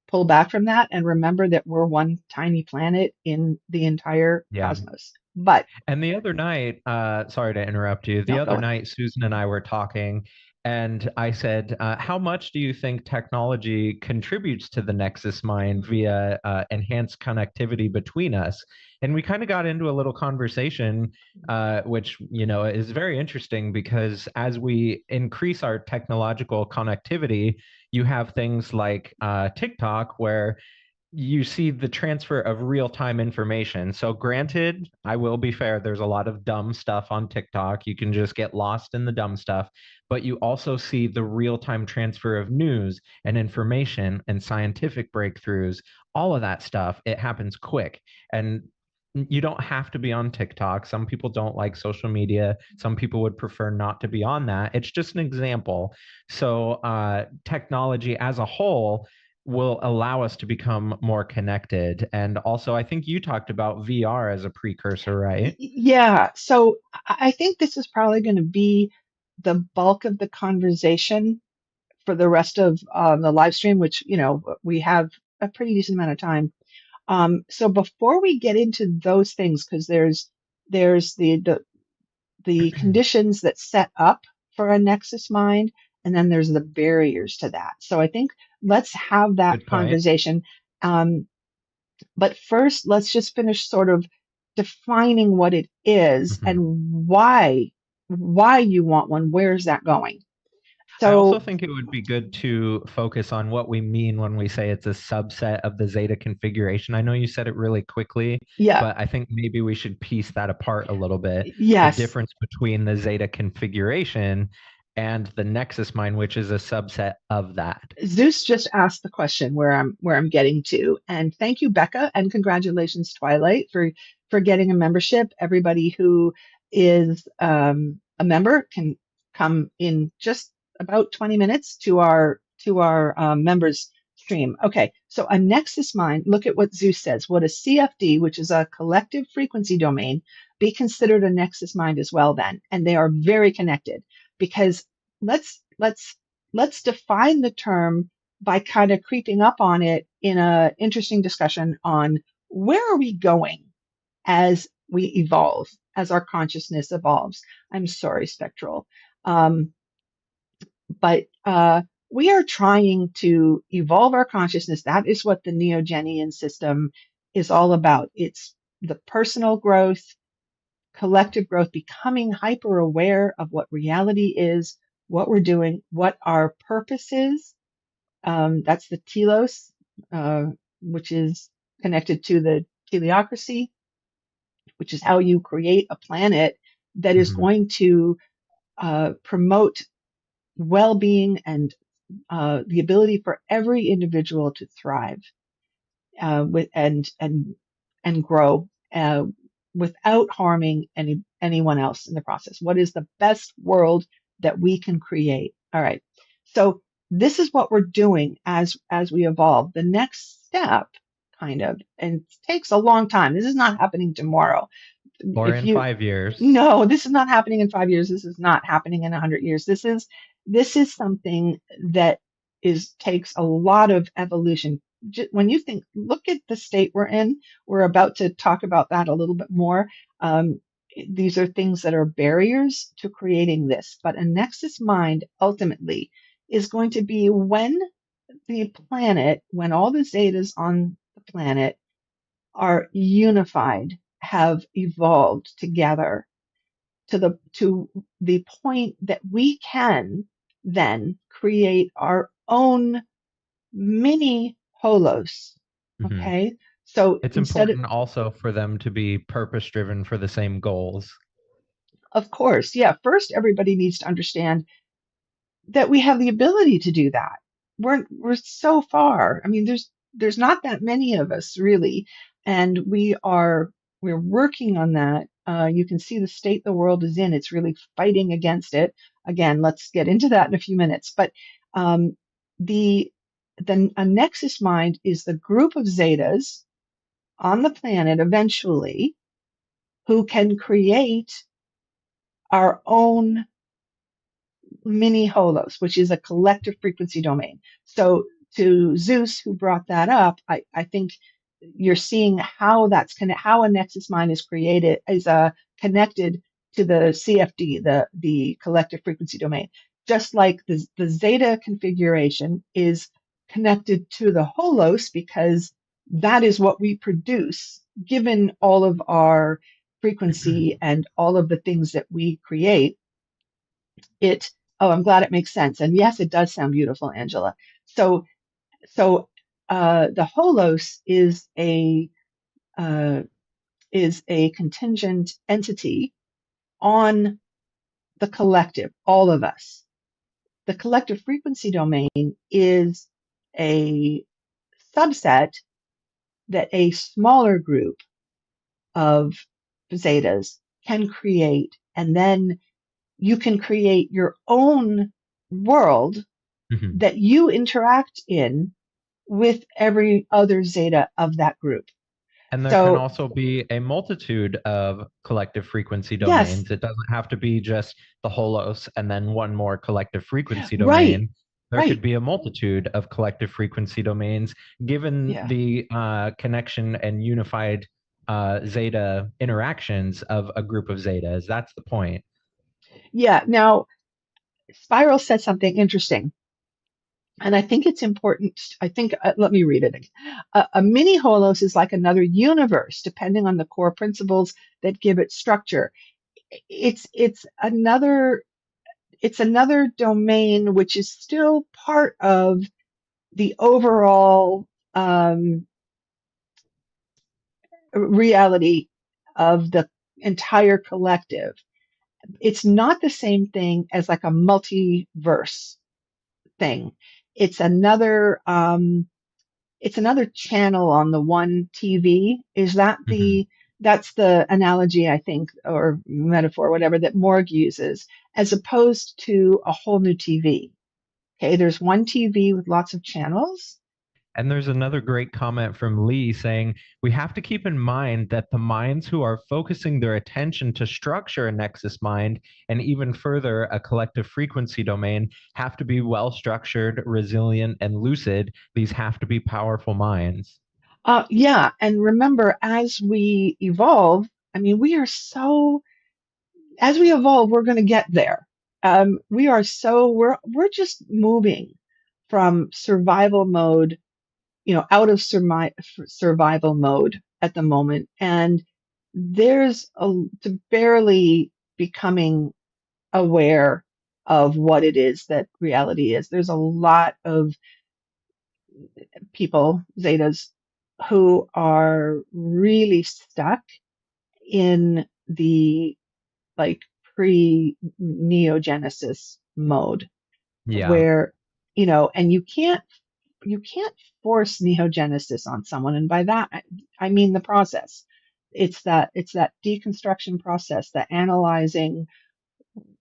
pull back from that and remember that we're one tiny planet in the entire Yeah. cosmos. But And the other night, sorry to interrupt you. The no, other go. night, Susan and I were talking, and I said, "How much do you think technology contributes to the Nexus Mind via enhanced connectivity between us?" And we kind of got into a little conversation, which is very interesting because as we increase our technological connectivity, you have things like TikTok, where you see the transfer of real-time information. So granted, I will be fair, there's a lot of dumb stuff on TikTok. You can just get lost in the dumb stuff, but you also see the real-time transfer of news and information and scientific breakthroughs, all of that stuff. It happens quick. And you don't have to be on TikTok. Some people don't like social media. Some people would prefer not to be on that. It's just an example. So technology as a whole will allow us to become more connected. And also, I think you talked about VR as a precursor, right? Yeah, so I think this is probably going to be the bulk of the conversation for the rest of the live stream, which, we have a pretty decent amount of time. So before we get into those things, because there's the conditions that set up for a Nexus Mind, and then there's the barriers to that. So I think let's have that Good point. conversation. Um, but first, let's just finish sort of defining what it is Mhm. and why you want one. Where's that going? I also So think it would be good to focus on what we mean when we say it's a subset of the Zeta configuration. I know you said it really quickly, yeah, but I think maybe we should piece that apart a little bit. The yes, difference between the Zeta configuration and the Nexus mind, which is a subset of that. Zeus just asked the question where I'm getting to, and thank you, Becca, and congratulations, Twilight, for getting a membership. Everybody who is a member can come in just about 20 minutes to our members stream. Okay, so a Nexus Mind. Look at what Zeus says. Would a CFD, which is a collective frequency domain, be considered a Nexus Mind as well? Then, and they are very connected, because let's let's define the term by kind of creeping up on it in a interesting discussion on where are we going as we evolve, as our consciousness evolves. I'm sorry, Spectral. Um, but we are trying to evolve our consciousness. That is what the Neogenian system is all about. It's the personal growth, collective growth, becoming hyper aware of what reality is, what we're doing, what our purpose is. That's the telos, uh, which is connected to the teleocracy, which is how you create a planet that is Mhm. going to promote well-being and the ability for every individual to thrive, with and grow, without harming anyone else in the process. What is the best world that we can create? All right. So this is what we're doing as we evolve. The next step, kind of, and it takes a long time. This is not happening tomorrow. Or If in you 5 years. No, this is not happening in 5 years. This is not happening in 100 years. This is something that is takes a lot of evolution. When you look at the state we're in, we're about to talk about that a little bit more. Um, these are things that are barriers to creating this, but a Nexus Mind ultimately is going to be when all the zetas on the planet are unified, have evolved together to the point that we can then create our own mini holos. Hmm. Okay. So It's instead of, important also for them to be purpose driven for the same goals. of course, yeah, first everybody needs to understand that we have the ability to do that. We're so far. I mean, there's not that many of us really, and we're working on that. You can see the state the world is in. It's really fighting against it. Again, let's get into that in a few minutes. But um, the a Nexus Mind is the group of Zetas on the planet eventually who can create our own mini holos, which is a collective frequency domain. So to Zeus, who brought that up, I think you're seeing how how a Nexus Mind is created, is connected to the CFD, the collective frequency domain. Just like the Zeta configuration is connected to the Holos because that is what we produce, given all of our frequency and all of the things that we create. it I'm glad it makes sense, and yes, it does sound beautiful, Angela. So so the Holos uh, is a contingent entity on the collective, all of us. The collective frequency domain is a subset that a smaller group of zetas can create, and then you can create your own world Hmm. that you interact in with every other zeta of that group. And there can So, also be a multitude of collective frequency yes, domains. It doesn't have to be just the Holos and then one more collective frequency right, domain. There could right. be a multitude of collective frequency domains given Yeah, the connection and unified zeta interactions of a group of zetas. That's the point. yeah. Now, Spiral said something interesting, and I think it's important. I think, let me read it. A mini holos is like another universe, depending on the core principles that give it structure. It's another domain which is still part of the overall um, reality of the entire collective. It's not the same thing as like a multiverse thing. It's another it's another channel on the one TV. Is that Mhm. that's the analogy, I think, or metaphor, whatever, that Morg uses, as opposed to a whole new TV. Okay, there's one TV with lots of channels. And there's another great comment from Lee saying, we have to keep in mind that the minds who are focusing their attention to structure a nexus mind and even further a collective frequency domain have to be well structured, resilient, and lucid. These have to be powerful minds. Yeah, and remember, as we evolve, I mean, as we evolve, we're going to get there. We're just moving from survival mode, out of survival mode at the moment, and there's to barely becoming aware of what it is that reality is. There's a lot of people, Zetas, who are really stuck in the like pre Neogenesis mode Yeah. where, and you can't force Neogenesis on someone. And by that, I mean the process. It's that deconstruction process, the analyzing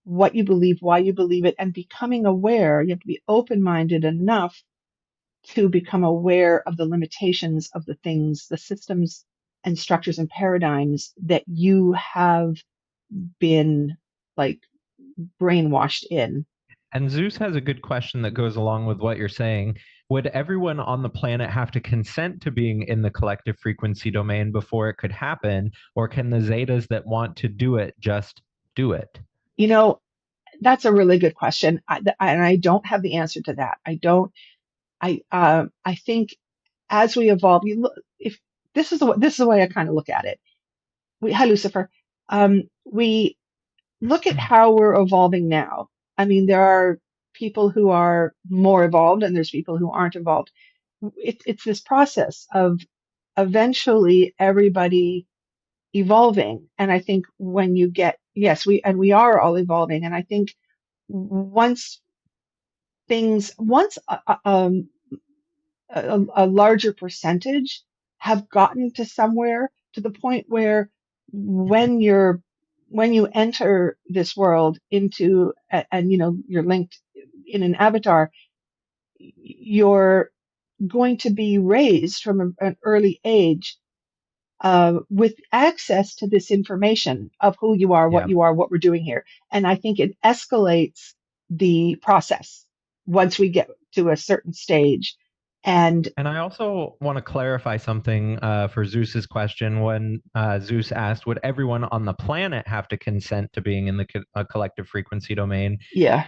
what you believe, why you believe it, and becoming aware. You have to be open-minded enough to become aware of the limitations of the things, the systems and structures and paradigms that you have been like brainwashed in. And Zeus has a good question that goes along with what you're saying. Would everyone on the planet have to consent to being in the collective frequency domain before it could happen? Or can the Zetas that want to do it just do it? You know, that's a really good question, and I don't have the answer to that. I don't. I think as we evolve, you look, if this is the way I kind of look at it. Hi, Lucifer. We look at how we're evolving now. I mean, there are people who are more evolved and there's people who aren't evolved. It's this process of eventually everybody evolving. And I think when you get, yes, we are all evolving. And I think once once a larger percentage have gotten to somewhere to the point where when you enter this world into and you're linked in an avatar, you're going to be raised from an early age with access to this information of who Yeah. you are, what we're doing here. And I think it escalates the process once we get to a certain stage. And And I also want to clarify something for Zeus's question when Zeus asked, would everyone on the planet have to consent to being in the collective frequency domain? yeah,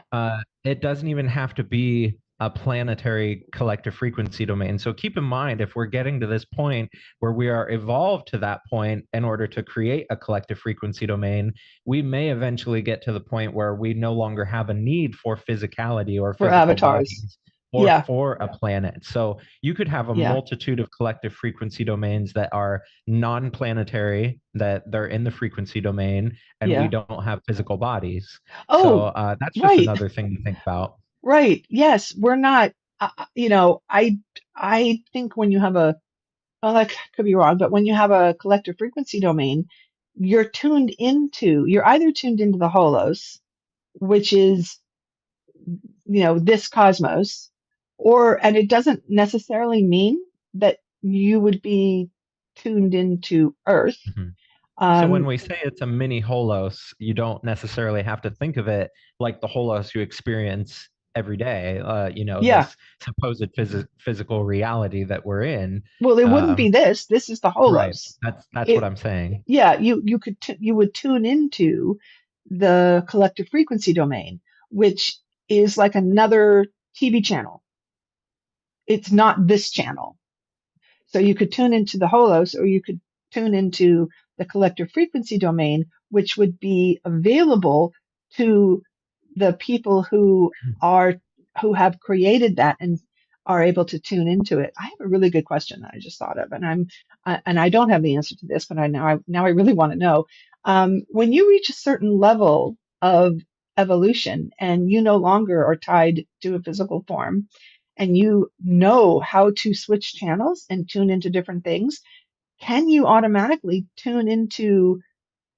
It doesn't even have to be a planetary collective frequency domain. So keep in mind, if we're getting to this point where we are evolved to that point in order to create a collective frequency domain, we may eventually get to the point where we no longer have a need for physicality or for physical avatars. bodies or Yeah, for a planet. So you could have a yeah, multitude of collective frequency domains that are non-planetary, that they're in the frequency domain, and we yeah. don't have physical bodies. So Oh, that's just right, another thing to think about. right. Yes, we're not. I think when you have well, I could be wrong, but when you have a collective frequency domain, you're either tuned into the Holos, which is, this cosmos, and it doesn't necessarily mean that you would be tuned into Earth. Mhm. So when Um, we say it's a mini holos, you don't necessarily have to think of it like the holos you experience every day. yeah, This supposed physical reality that we're in. well, it wouldn't be Um, this. This is the right. Holos. That's what It, I'm saying. yeah, you would tune into the collective frequency domain, which is like another TV channel. It's not this channel. So you could tune into the Holos or you could tune into the collective frequency domain, which would be available to the people are who have created that and are able to tune into it. I have a really good question that I just thought of, and I don't have the answer to this, but now I really want to know. When you reach a certain level of evolution and you no longer are tied to a physical form, and you know how to switch channels and tune into different things, can you automatically tune into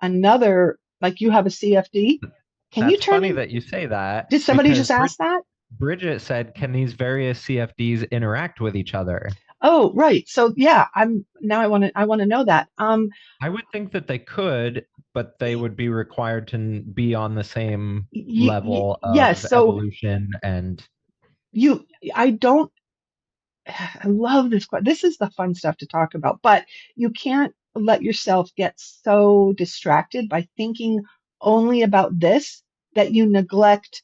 another, like you have a CFD? Can you That's turn funny in? that you say that Did somebody because just ask that? Bridget said, can these various CFDs interact with each other? Oh, right. So yeah, I want to know that. I would think that they could, but they would be required to be on the same level of yes. So evolution and you, I don't, I love this. This is the fun stuff to talk about, but you can't let yourself get so distracted by thinking only about this that you neglect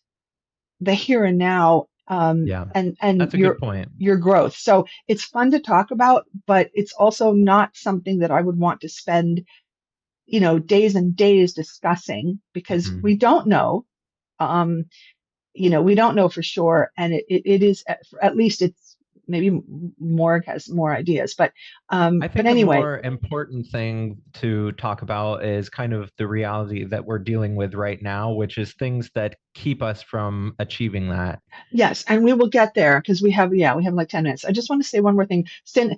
the here and now, yeah, and that's a good point. your growth. So it's fun to talk about, but it's also not something that I would want to spend, days and days discussing because Mhm. we don't know. Um, we don't know for sure, and it is at least it's maybe Morg has more ideas, I but think a anyway, more important thing to talk about is kind of the reality that we're dealing with right now, which is things that keep us from achieving that. yes, and we will get there because we have like 10 minutes. I just want to say one more thing. Sin,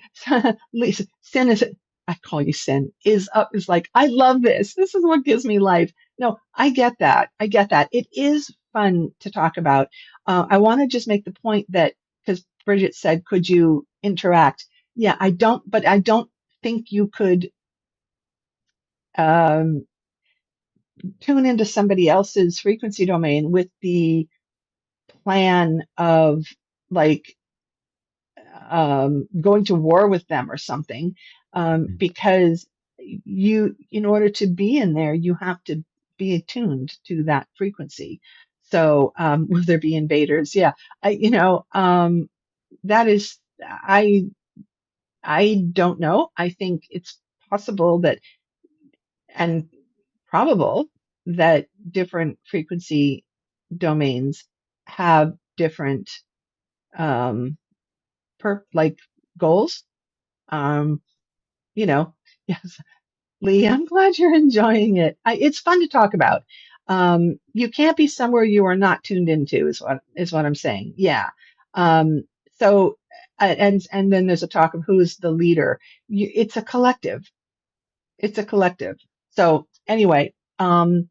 Lisa, sin is, I call you sin, is like, I love this. This is what gives me life. No, I get that. I get that. It is fun to talk about. I want to just make the point that because Bridget said, could you interact? Yeah, but I don't think you could um, tune into somebody else's frequency domain with the plan of like going to war with them or something, Mhm. because in order to be in there, you have to be attuned to that frequency. So, will there be invaders? Yeah, that is, I, I don't know. I think it's possible that, and probable. that different frequency domains have different um, like goals. Um, you know, yes, Lee, I'm glad you're enjoying it. It's fun to talk about. You can't be somewhere you are not tuned into, is what I'm saying. Yeah. Um, so, and then there's a talk of who's the leader. It's a collective. It's a collective. So anyway, all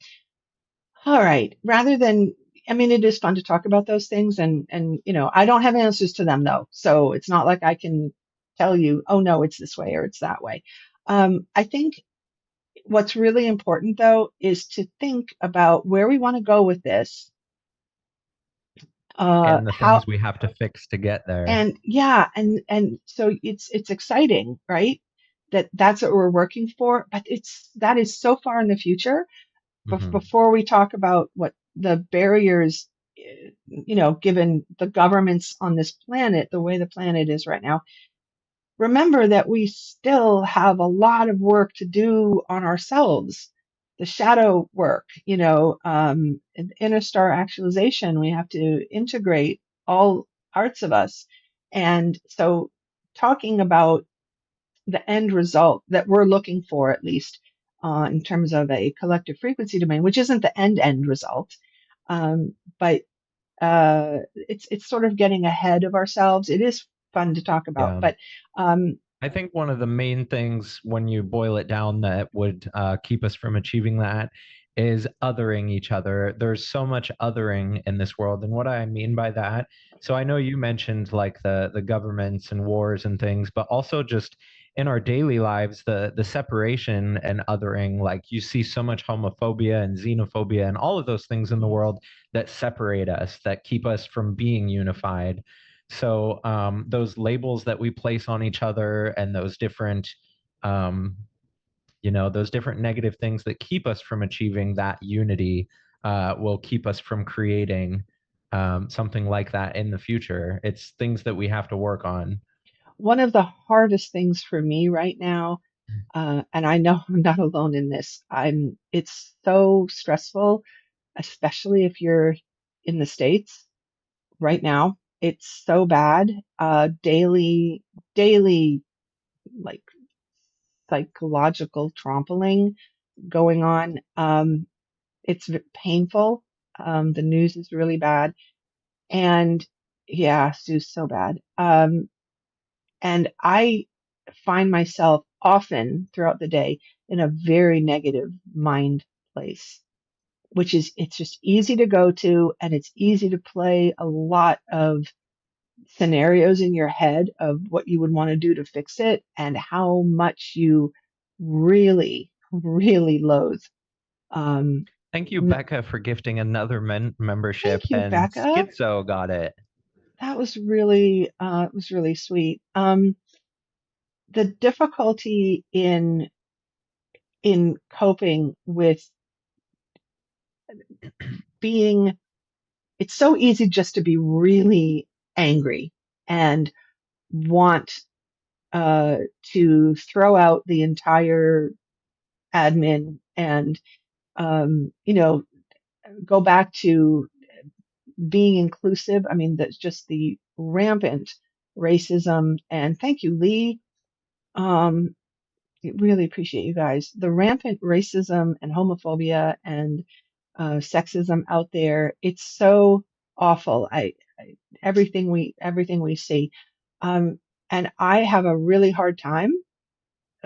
right. Rather than, I mean, it is fun to talk about those things, and I don't have answers to them though, so it's not like I can tell you, oh no, it's this way or it's that way. I think what's really important though is to think about where we want to go with this, And the how, things we have to fix to get there. and yeah, and so it's exciting, right? That's what we're working for, but that is so far in the future. Hmm. Before we talk about what the barriers, given the governments on this planet, the way the planet is right now, remember that we still have a lot of work to do on ourselves. The shadow work, inner star actualization, we have to integrate all parts of us. And so talking about the end result that we're looking for, at least in terms of a collective frequency domain, which isn't the end result, but it's sort of getting ahead of ourselves. It is fun to talk about, Yeah. but um, I think one of the main things when you boil it down that would keep us from achieving that is othering each other. There's so much othering in this world. And what I mean by that, so I know you mentioned like the governments and wars and things, but also just in our daily lives, the separation and othering, like you see so much homophobia and xenophobia and all of those things in the world that separate us, that keep us from being unified. So those labels that we place on each other and those different, um, those different negative things that keep us from achieving that unity will keep us from creating something like that in the future. It's things that we have to work on. one of the hardest things for me right now, and I know I'm not alone in this, it's so stressful, especially if you're in the States right now. It's so bad. Daily, like psychological trampling going on. It's painful. The news is really bad. And yeah, Sue's so bad. And I find myself often throughout the day in a very negative mind place, it's just easy to go to, and it's easy to play a lot of scenarios in your head of what you would want to do to fix it and how much you really, really loathe. Um, Thank you, Becca, for gifting another membership, Thank you, and Becca. Schizo got it. That was really sweet. The difficulty in coping with being, it's so easy just to be really angry and want to throw out the entire admin and go back to being inclusive. I mean, that's just the rampant racism. And thank you, Lee. Um, really appreciate you guys. The rampant racism and homophobia and sexism out there. It's so awful. Everything we see, um, and I have a really hard time.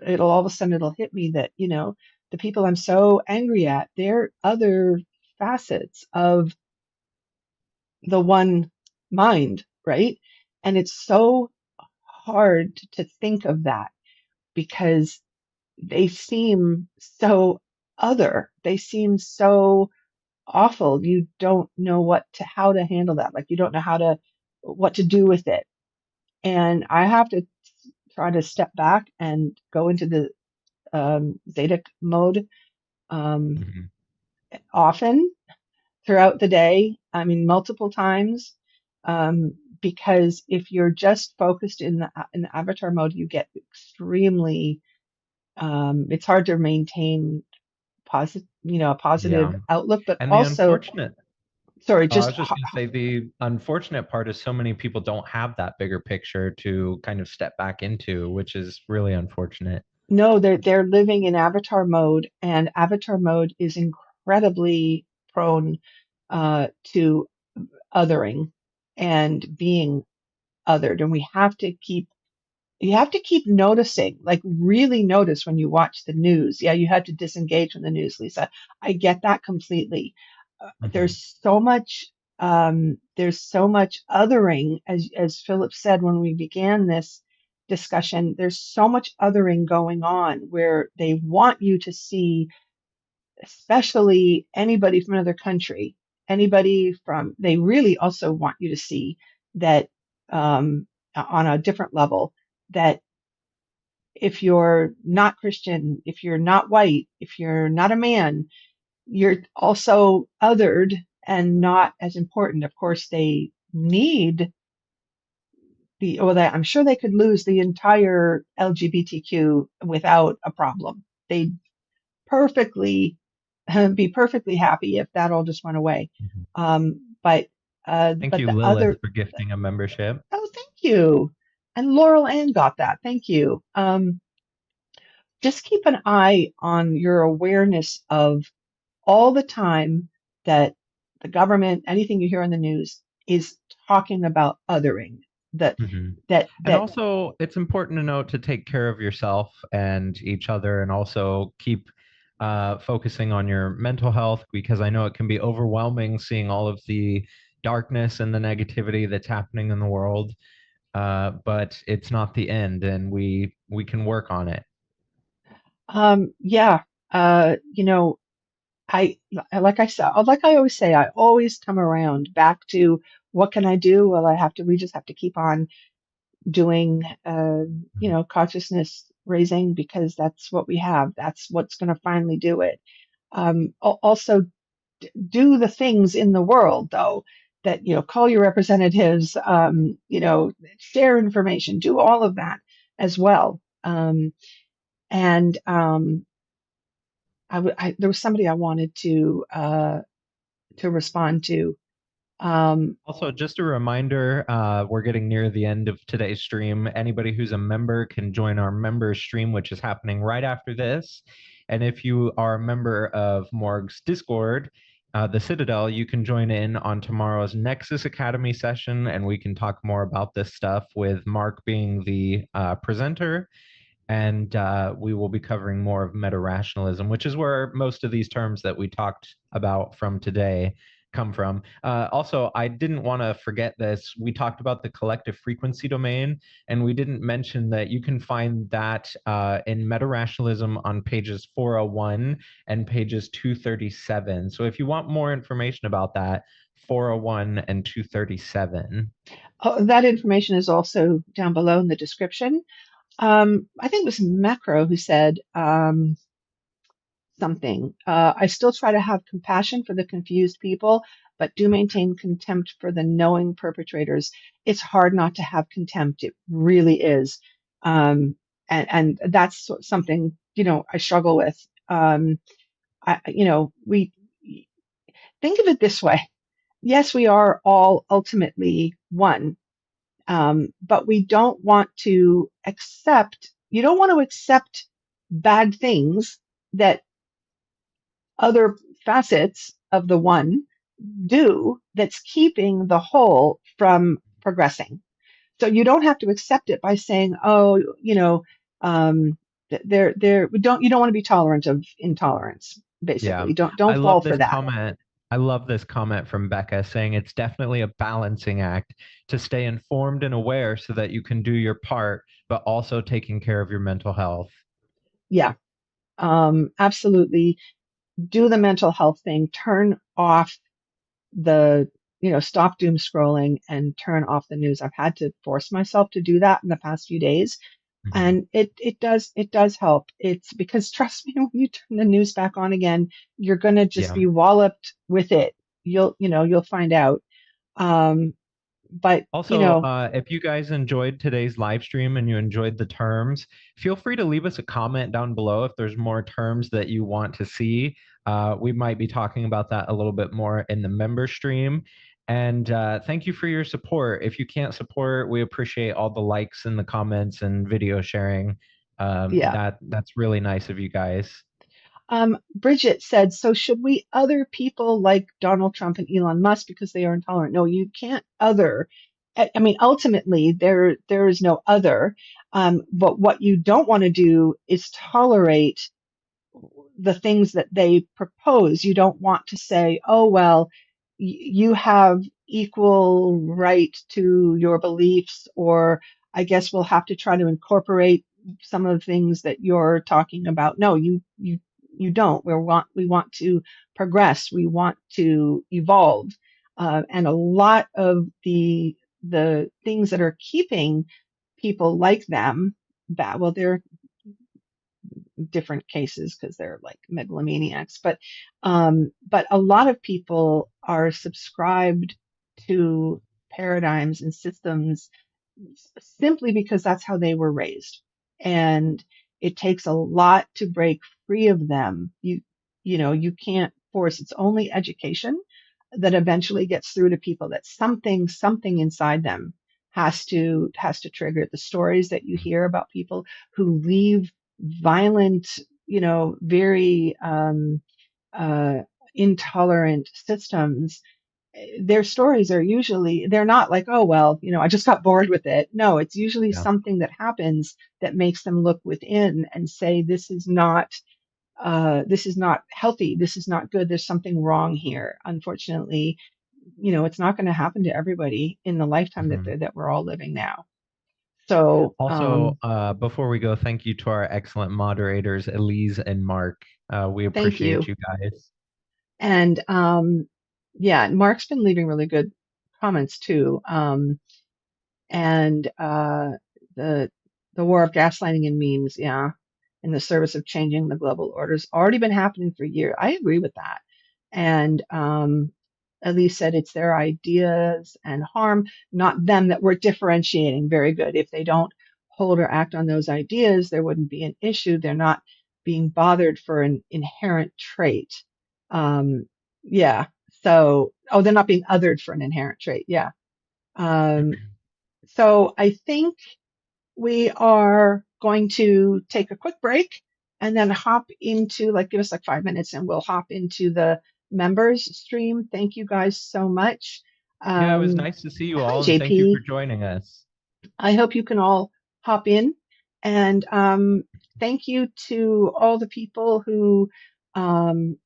It'll all of a sudden it'll hit me that the people I'm so angry at, they're other facets of the one mind, right? And it's so hard to think of that because they seem so other. They seem so awful. You don't know how to handle that. Like you don't know what to do with it. And I have to try to step back and go into the Zeta mode um, Mhm. often throughout the day. I mean, multiple times. Because if you're just focused in the avatar mode, you get extremely. It's hard to maintain a positive Yeah. outlook, but And the also, unfortunate, sorry, oh, I just was just going to say the unfortunate part is so many people don't have that bigger picture to kind of step back into, which is really unfortunate. no, they're living in avatar mode, and avatar mode is incredibly prone to othering and being othered, and we have to keep you have to keep noticing, like really notice when you watch the news. Yeah, you had to disengage from the news, Lisa. I get that completely. Hmm. There's so much othering, as Philip said when we began this discussion. There's so much othering going on where they want you to see, especially anybody from another country, they really also want you to see that on a different level, that if you're not Christian, if you're not white, if you're not a man, you're also othered and not as important. Of course, they need I'm sure they could lose the entire LGBTQ without a problem. They'd perfectly be perfectly happy if that all just went away. Hmm. But Thank but you, the Lilith, other for gifting a membership. Oh, thank you. And Laurel Ann got that. Thank you. Just keep an eye on your awareness of all the time that the government, anything you hear on the news, is talking about othering. That Hmm. that And that also, it's important to note to take care of yourself and each other, and also keep focusing on your mental health, because I know it can be overwhelming seeing all of the darkness and the negativity that's happening in the world. But it's not the end, and we can work on it. yeah. You know, I like I said, like I always say, I always come around back to what can I do? Well, we just have to keep on doing, Mhm. consciousness raising, because that's what we have. That's what's going to finally do it. Also, do the things in the world, though, that, call your representatives, share information, do all of that as well. And there was somebody I wanted to respond to. Um, Also, just a reminder, we're getting near the end of today's stream. Anybody who's a member can join our member stream, which is happening right after this. And if you are a member of Morg's Discord, the Citadel, you can join in on tomorrow's Nexus Academy session, and we can talk more about this stuff with Mark being the presenter. And we will be covering more of meta-rationalism, which is where most of these terms that we talked about from today come from. Also, I didn't want to forget this. We talked about the collective frequency domain, and we didn't mention that you can find that in meta-rationalism on pages 401 and pages 237. So if you want more information about that, 401 and 237. that information is also down below in the description. I think it was Macro who said something. I still try to have compassion for the confused people, but do maintain contempt for the knowing perpetrators. It's hard not to have contempt. It really is. And that's something, I struggle with. We think of it this way. Yes, we are all ultimately one, but we don't want to you don't want to accept bad things that other facets of the one do, that's keeping the whole from progressing. So you don't have to accept it by saying, oh, um, you don't want to be tolerant of intolerance, Yeah, basically. Don't I don't fall love for this that. comment. I love this comment from Becca saying it's definitely a balancing act to stay informed and aware so that you can do your part, but also taking care of your mental health. Yeah, absolutely. Do the mental health thing. Turn off the stop doom scrolling and turn off the news. I've had to force myself to do that in the past few days, Mhm. and it does help. It's because, trust me, when you turn the news back on again, you're going to just Yeah. be walloped with it. You'll find out. um But, Also, if you guys enjoyed today's live stream and you enjoyed the terms, feel free to leave us a comment down below if there's more terms that you want to see. We might be talking about that a little bit more in the member stream. And thank you for your support. If you can't support, we appreciate all the likes and the comments and video sharing. yeah. That's really nice of you guys. Bridget said, so should we other people like Donald Trump and Elon Musk because they are intolerant? No, you can't other. I mean, ultimately, there is no other. But what you don't want to do is tolerate the things that they propose. You don't want to say, oh, well, you have equal right to your beliefs, or I guess we'll have to try to incorporate some of the things that you're talking about. No, you don't. We want to progress. We want to evolve. And a lot of the things that are keeping people like them, that, well, they're different cases because they're like megalomaniacs, but a lot of people are subscribed to paradigms and systems simply because that's how they were raised, and it takes a lot to break free of them. You can't force. It's only education that eventually gets through to people, that something inside them has to trigger. The stories that you hear about people who leave violent, very uh, intolerant systems, their stories are usually, they're not like, oh, well, I just got bored with it. No, it's usually Yeah. something that happens that makes them look within and say, this is not healthy. This is not good. There's something wrong here. Unfortunately, it's not going to happen to everybody in the lifetime that Mhm. that we're all living now. So, Also, before we go, thank you to our excellent moderators, Elise and Mark. We thank appreciate you. you guys. And yeah, Mark's been leaving really good comments too. And the the war of gaslighting and memes, yeah, in the service of changing the global order's already been happening for years. I agree with that. And Elise said it's their ideas and harm, not them, that we're differentiating. Very good. If they don't hold or act on those ideas, there wouldn't be an issue. They're not being bothered for an inherent trait. Um, yeah. So, oh, they're not being othered for an inherent trait. Yeah. Um, so I think we are going to take a quick break and then hop into, like, give us like 5 minutes and we'll hop into the members stream. Thank you guys so much. Yeah, it was nice to see you Hi, all, and thank you for JP. joining us. I hope you can all hop in. And thank you to all the people um,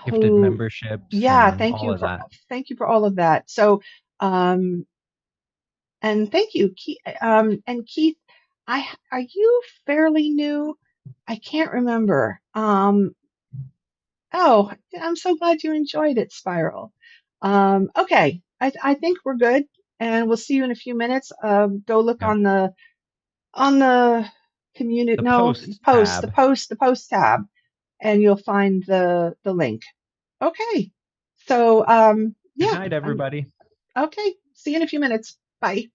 Gifted who, memberships yeah, and all of that. thank you for all of that. So, um, and thank you, Keith. And Keith, are you fairly new? I can't remember. Oh, I'm so glad you enjoyed it, Spiral. Okay, I think we're good, and we'll see you in a few minutes. Go look Yep. on the community, The no, post post, tab. the post tab, and you'll find the link. Okay, so Good yeah, night, everybody. okay. See you in a few minutes. Bye.